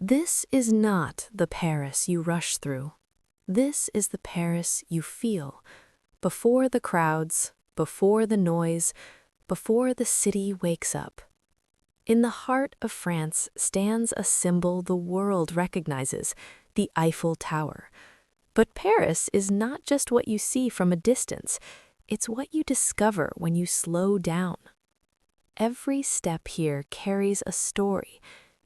This is not the Paris you rush through. This is the Paris you feel, before the crowds, before the noise, before the city wakes up. In the heart of France stands a symbol the world recognizes, the Eiffel Tower. But Paris is not just what you see from a distance, it's what you discover when you slow down. Every step here carries a story,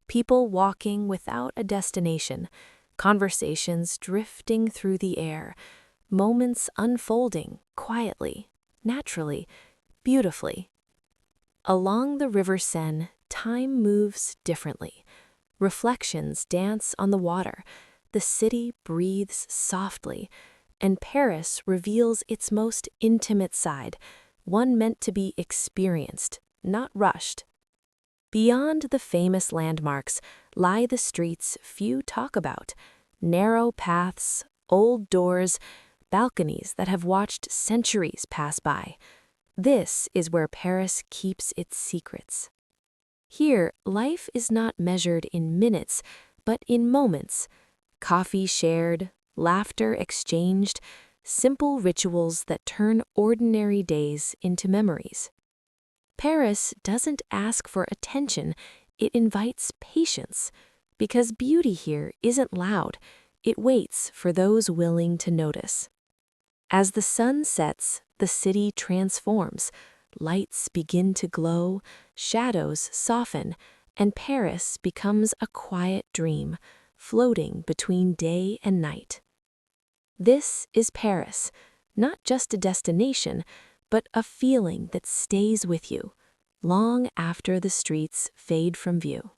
people walking without a destination, conversations drifting through the air, moments unfolding quietly, naturally, beautifully. Along the River Seine, time moves differently. Reflections dance on the water, the city breathes softly, and Paris reveals its most intimate side, one meant to be experienced, not rushed. Beyond the famous landmarks lie the streets few talk about, narrow paths, old doors, balconies that have watched centuries pass by. This is where Paris keeps its secrets. Here, life is not measured in minutes, but in moments. Coffee shared, laughter exchanged, simple rituals that turn ordinary days into memories. Paris doesn't ask for attention, it invites patience, because beauty here isn't loud, it waits for those willing to notice. As the sun sets, the city transforms, lights begin to glow, shadows soften, and Paris becomes a quiet dream, floating between day and night. This is Paris, not just a destination, but a feeling that stays with you long after the streets fade from view.